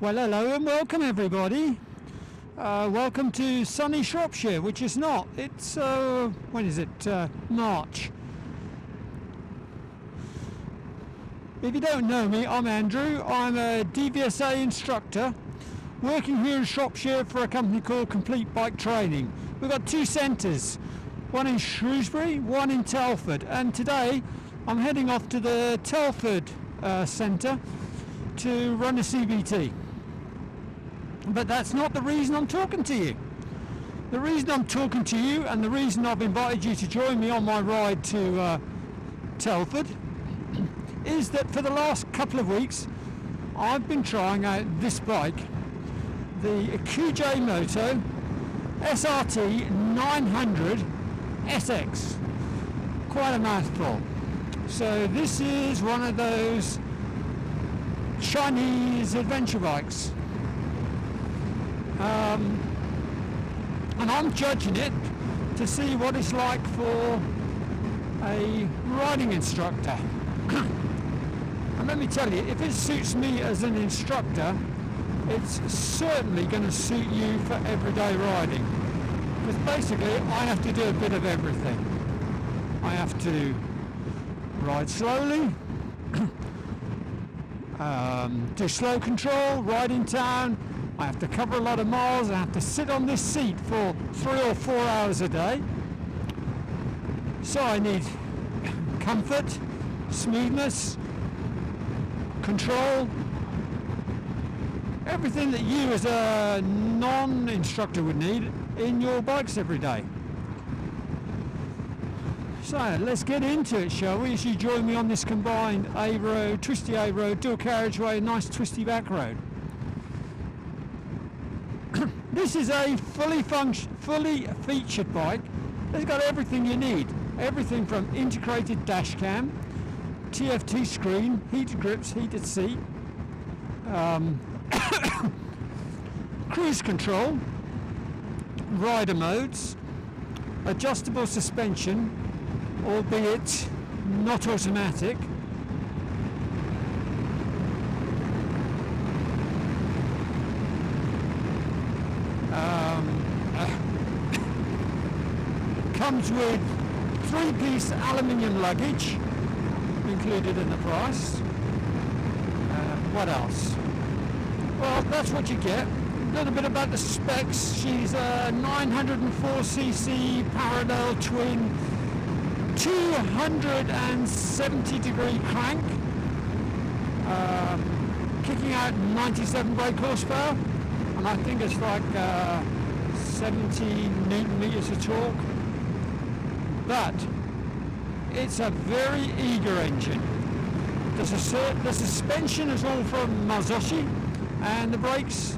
Well, hello and welcome everybody. Welcome to sunny Shropshire, which is not. It's, when is it? March. If you don't know me, I'm Andrew. I'm a DVSA instructor working here in Shropshire for a company called Complete Bike Training. We've got two centres, one in Shrewsbury, one in Telford, and today I'm heading off to the Telford centre to run a CBT. But that's not the reason I'm talking to you. The reason I'm talking to you and the reason I've invited you to join me on my ride to Telford is that for the last couple of weeks I've been trying out this bike, the QJ Moto SRT 900 SX. Quite a mouthful. So this is one of those Chinese adventure bikes. And I'm judging it to see what it's like for a riding instructor. And let me tell you, if it suits me as an instructor, it's certainly going to suit you for everyday riding. Because basically I have to do a bit of everything. I have to ride slowly, do slow control, ride in town. I have to cover a lot of miles. I have to sit on this seat for 3 or 4 hours a day. So I need comfort, smoothness, control, everything that you as a non-instructor would need in your bikes every day. So let's get into it, shall we? As you join me on this combined A-road, twisty A-road, dual carriageway, nice twisty back road. This is a fully featured bike. It's got everything you need. Everything from integrated dash cam, TFT screen, heated grips, heated seat, cruise control, rider modes, adjustable suspension, albeit not automatic, comes with 3-piece aluminium luggage included in the price. What else? Well, that's what you get. A little bit about the specs. She's a 904cc parallel twin 270 degree crank, kicking out 97 brake horsepower, and I think it's like 17 newton meters of torque. But it's a very eager engine. The suspension is all from Mazoshi, and the brakes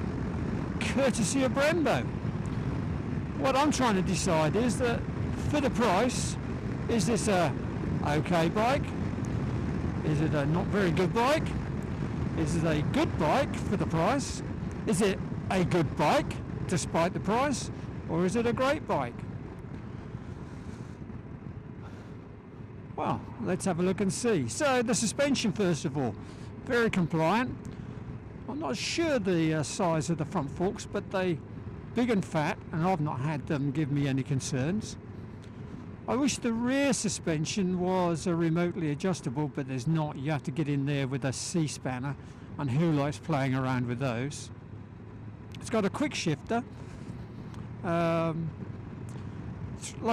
courtesy of Brembo. What I'm trying to decide is that for the price, is this a okay bike? Is it a not very good bike? Is it a good bike for the price? Is it a good bike despite the price? Or is it a great bike? Well, let's have a look and see. So the suspension, first of all, very compliant. I'm not sure the size of the front forks, but they big and fat, and I've not had them give me any concerns. I wish the rear suspension was remotely adjustable, but there's not. You have to get in there with a C-spanner, and who likes playing around with those? It's got a quick shifter. Like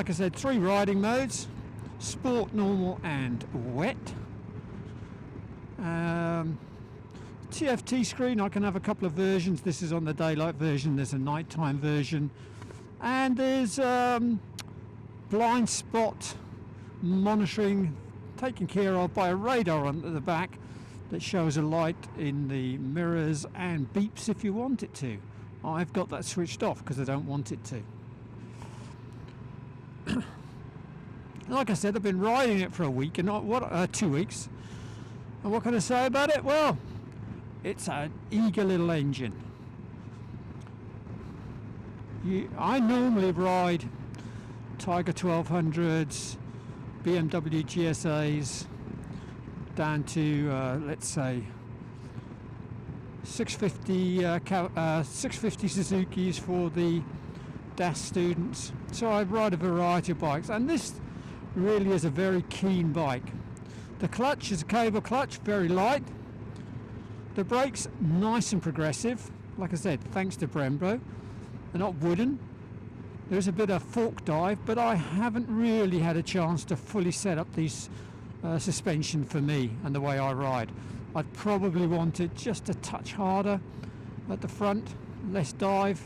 I said, 3 riding modes: sport, normal and wet. TFT screen, I can have a couple of versions. This is on the daylight version, there's a nighttime version, and there's blind spot monitoring taken care of by a radar on the back that shows a light in the mirrors and beeps if you want it to. I've got that switched off because I don't want it to. Like I said, I've been riding it for a week and 2 weeks. And what can I say about it? Well, it's an eager little engine. I normally ride Tiger 1200s, BMW GSAs, down to let's say 650 Suzukis for the DAS students. So I ride a variety of bikes, and this really is a very keen bike. The clutch is a cable clutch, very light. The brakes nice and progressive, like I said, thanks to Brembo. They're not wooden. There's a bit of fork dive, but I haven't really had a chance to fully set up these suspension for me and the way I ride. I'd probably want it just a touch harder at the front, less dive,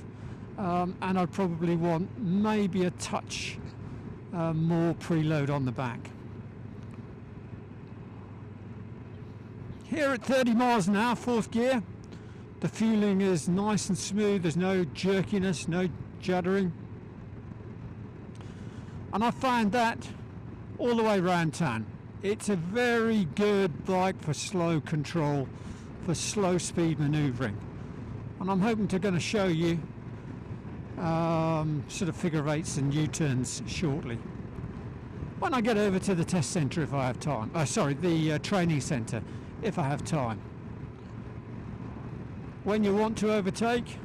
and I'd probably want maybe a touch more preload on the back. Here at 30 miles an hour, fourth gear, the fueling is nice and smooth. There's no jerkiness, no juddering. And I find that all the way around town. It's a very good bike for slow control, for slow speed manoeuvring. And I'm hoping to going to show you sort of figure eights and U-turns shortly. When I get over to the test centre if I have time. The training centre if I have time. When you want to overtake,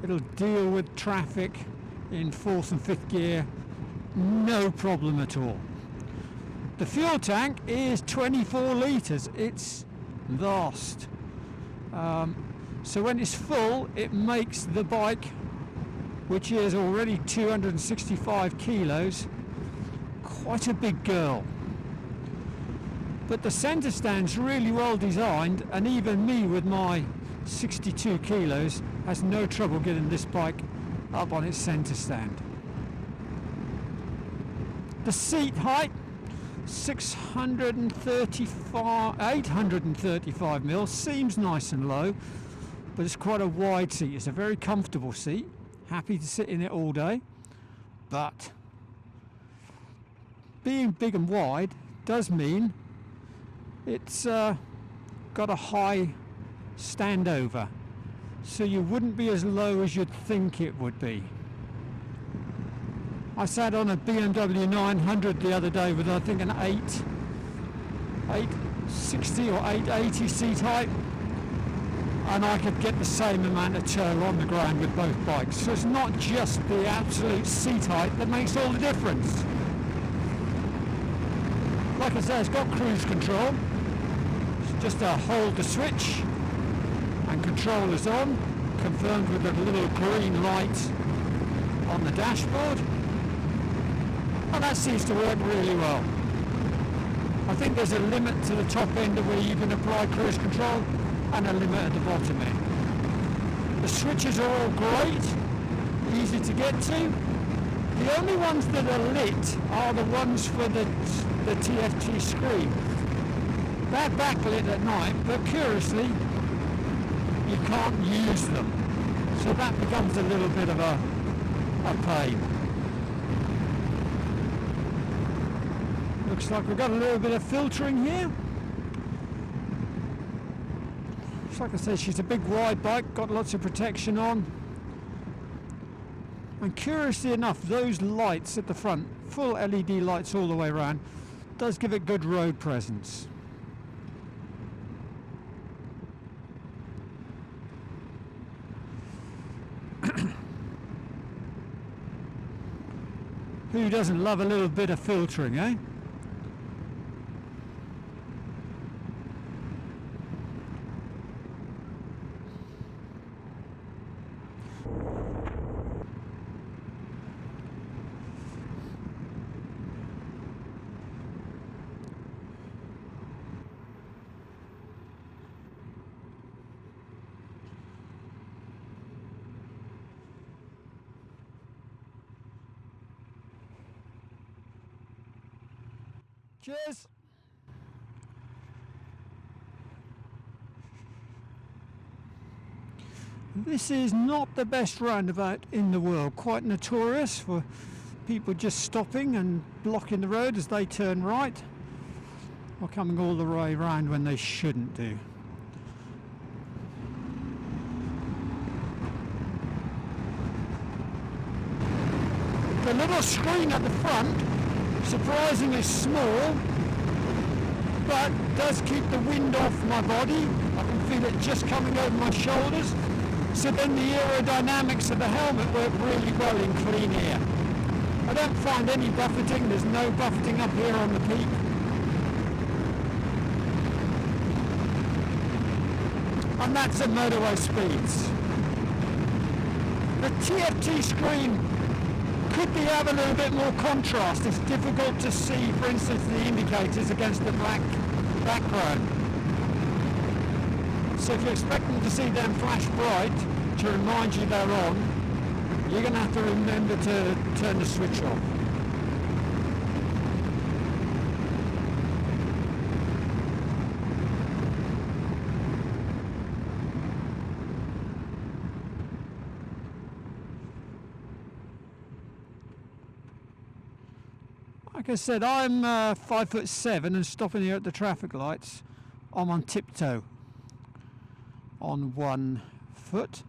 it'll deal with traffic in fourth and fifth gear, no problem at all. The fuel tank is 24 litres, it's vast. So when it's full, it makes the bike, which is already 265 kilos, quite a big girl. But the centre stand's really well designed, and even me with my 62 kilos has no trouble getting this bike up on its centre stand. The seat height, 835 mils, seems nice and low, but it's quite a wide seat. It's a very comfortable seat, happy to sit in it all day, but being big and wide does mean it's got a high standover, so you wouldn't be as low as you'd think it would be. I sat on a BMW 900 the other day with I think an 860 or 880 seat height, and I could get the same amount of toe on the ground with both bikes. So it's not just the absolute seat height that makes all the difference. Like I say, it's got cruise control. It's just a hold the switch and control is on, confirmed with a little green light on the dashboard. And that seems to work really well. I think there's a limit to the top end of where you can apply cruise control and a limit at the bottom end. The switches are all great, easy to get to. The only ones that are lit are the ones for the TFT screen. They're backlit at night, but curiously, you can't use them. So that becomes a little bit of a pain. Looks like we've got a little bit of filtering here. Like I said, she's a big wide bike, got lots of protection on. And curiously enough, those lights at the front, full LED lights all the way around, does give it good road presence. Who doesn't love a little bit of filtering, eh? Cheers! This is not the best roundabout in the world, quite notorious for people just stopping and blocking the road as they turn right, or coming all the way around when they shouldn't do. The little screen at the front, surprisingly small, but does keep the wind off my body. I can feel it just coming over my shoulders. So then the aerodynamics of the helmet work really well in clean air. I don't find any buffeting. There's no buffeting up here on the peak. And that's at motorway speeds. The TFT screen could be have a little bit more contrast. It's difficult to see, for instance, the indicators against the black background. So if you're expecting to see them flash bright to remind you they're on, you're going to have to remember to turn the switch off. Like I said, I'm 5'7" and stopping here at the traffic lights. I'm on tiptoe on 1 foot,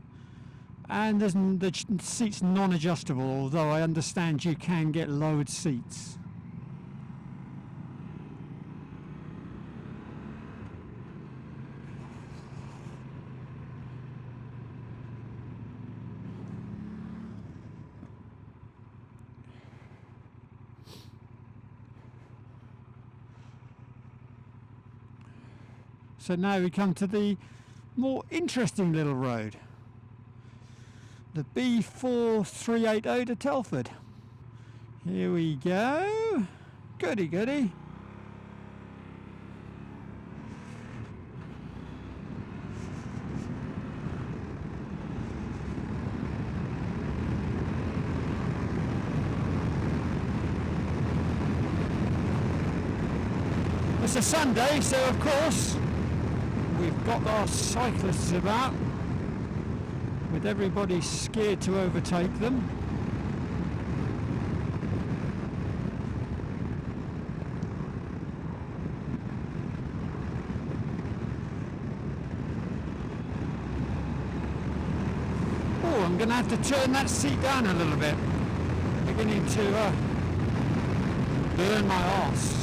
and the seat's non-adjustable, although I understand you can get lowered seats. So now we come to the more interesting little road, the B4380 to Telford. Here we go. Goody goody. It's a Sunday, so of course we've got our cyclists about, with everybody scared to overtake them. Oh, I'm going to have to turn that seat down a little bit. Beginning to burn my arse.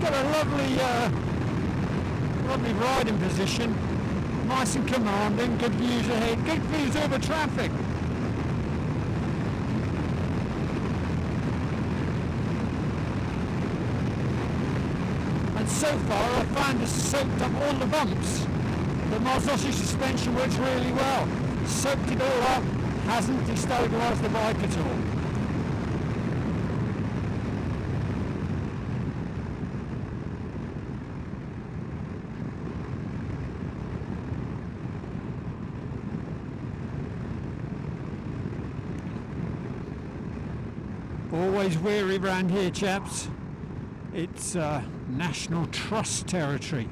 Got a lovely riding position, nice and commanding, good views ahead, good views over traffic. And so far I find it's soaked up all the bumps. The Marzocchi suspension works really well, soaked it all up, hasn't destabilised the bike at all. Always weary round here, chaps. It's National Trust territory.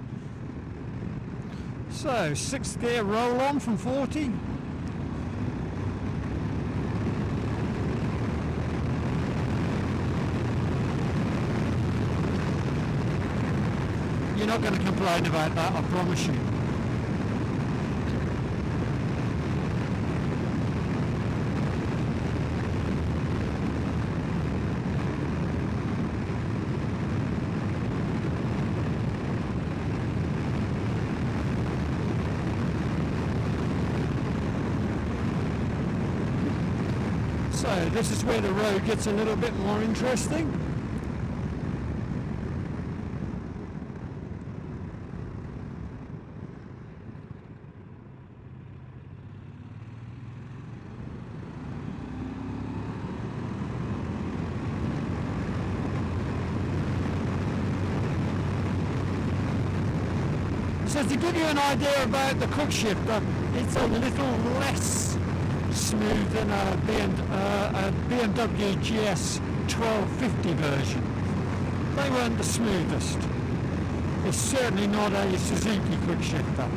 So, 6th gear roll on from 40. You're not going to complain about that, I promise you. So this is where the road gets a little bit more interesting. So to give you an idea about the quick shifter, it's a little less smooth than a BMW GS 1250 version. They weren't the smoothest. It's certainly not a Suzuki quick shifter.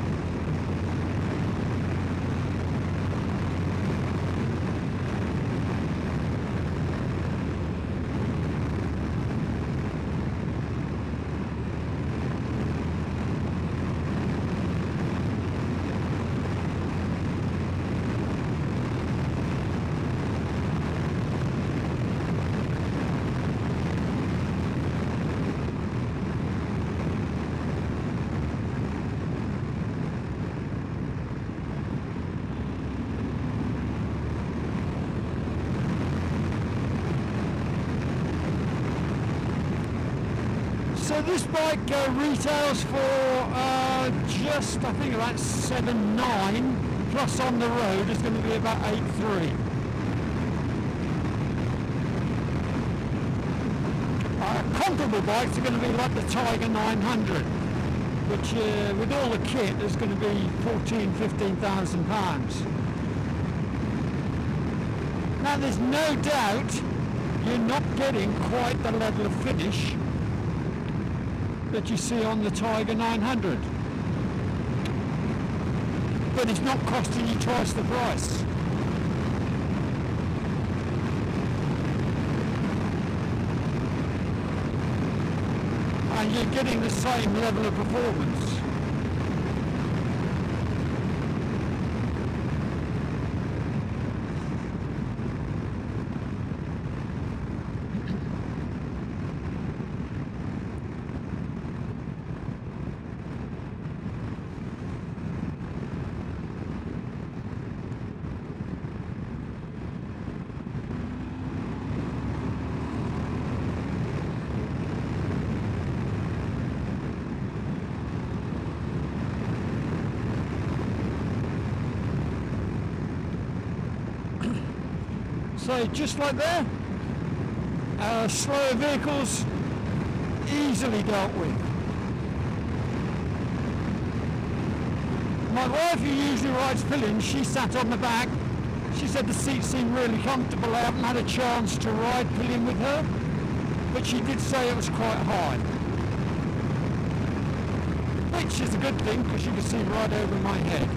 So this bike retails for just, I think, about 7.9, plus on the road is going to be about 8.3. Comparable bikes are going to be like the Tiger 900, which with all the kit is going to be £14,000-15,000. Now there's no doubt you're not getting quite the level of finish that you see on the Tiger 900, but it's not costing you twice the price. And you're getting the same level of performance. So just like there, slower vehicles easily dealt with. My wife, who usually rides pillions, she sat on the back. She said the seat seemed really comfortable. I haven't had a chance to ride pillion with her, but she did say it was quite high, which is a good thing because you can see right over my head.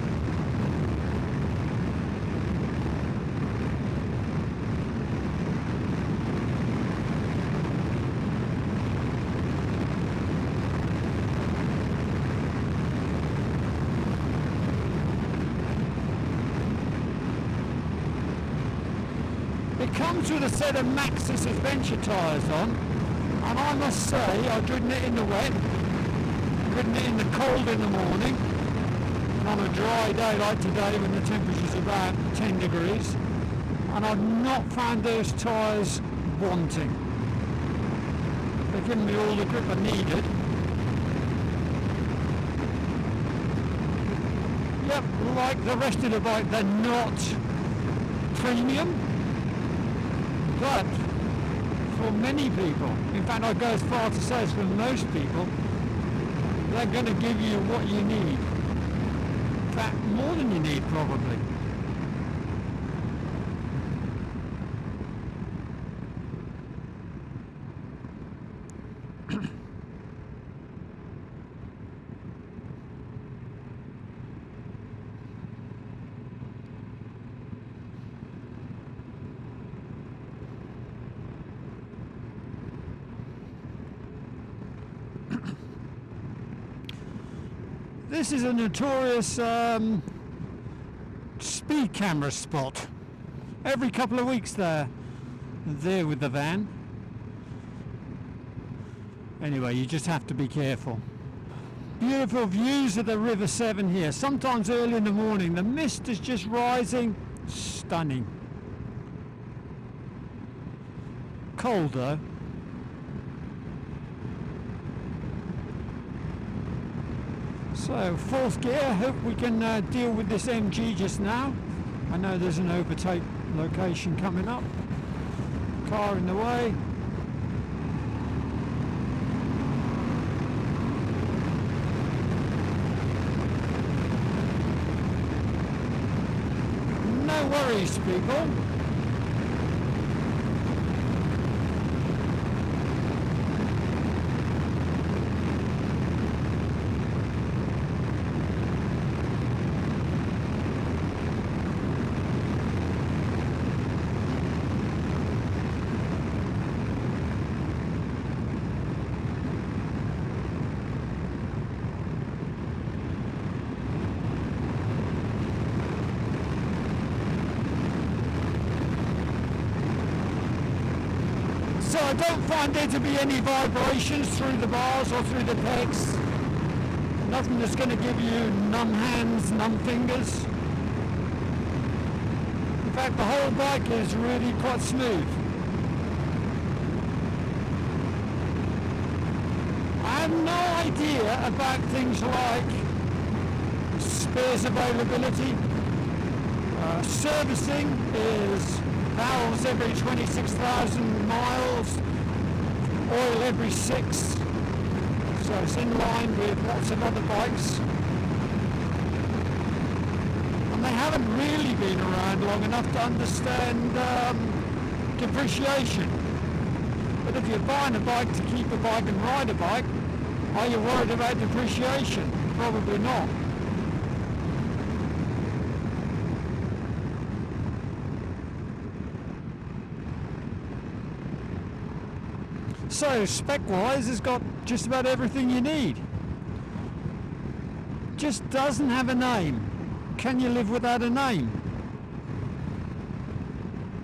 It comes with a set of Maxxis adventure tyres on, and I must say I've ridden it in the wet, ridden it in the cold in the morning, and on a dry day like today when the temperature's about 10 degrees, and I've not found those tyres wanting. They've given me all the grip I needed. Yep, like the rest of the bike, they're not premium. But for many people, in fact I'd go as far to say as for most people, they're going to give you what you need. In fact, more than you need probably. This is a notorious speed camera spot. Every couple of weeks there with the van. Anyway, you just have to be careful. Beautiful views of the River Severn here. Sometimes early in the morning, the mist is just rising. Stunning. Cold though. So, fourth gear, hope we can deal with this MG just now. I know there's an overtake location coming up. Car in the way. No worries, people. So I don't find there to be any vibrations through the bars or through the pegs. Nothing that's going to give you numb hands, numb fingers. In fact, the whole bike is really quite smooth. have no idea about things like spares availability. Servicing is valves every 26,000 miles, oil every 6, so it's in line with lots of other bikes. And they haven't really been around long enough to understand depreciation. But if you're buying a bike to keep a bike and ride a bike, are you worried about depreciation? Probably not. So spec-wise, it's got just about everything you need. Just doesn't have a name. Can you live without a name?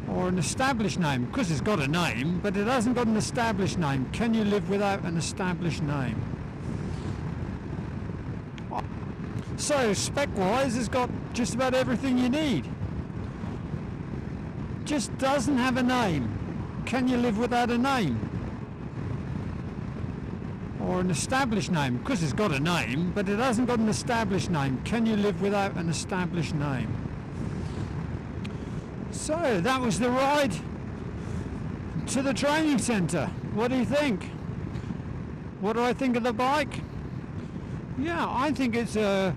Or an established name? Because it's got a name, but it hasn't got an established name. Can you live without an established name? So spec-wise, it's got just about everything you need. Just doesn't have a name. Can you live without a name? Or an established name? Because it's got a name, but it hasn't got an established name. Can you live without an established name? So that was the ride to the training centre. What do you think? What do I think of the bike? Yeah, I think it's a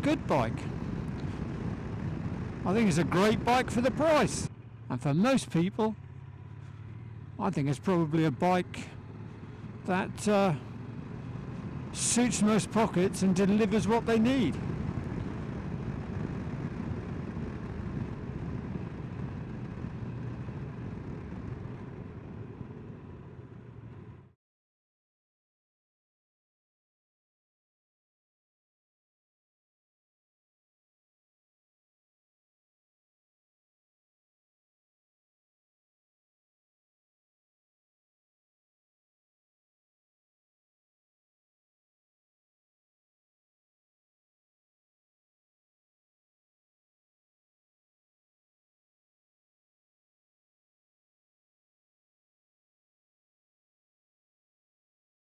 good bike. I think it's a great bike for the price. And for most people, I think it's probably a bike that suits most pockets and delivers what they need.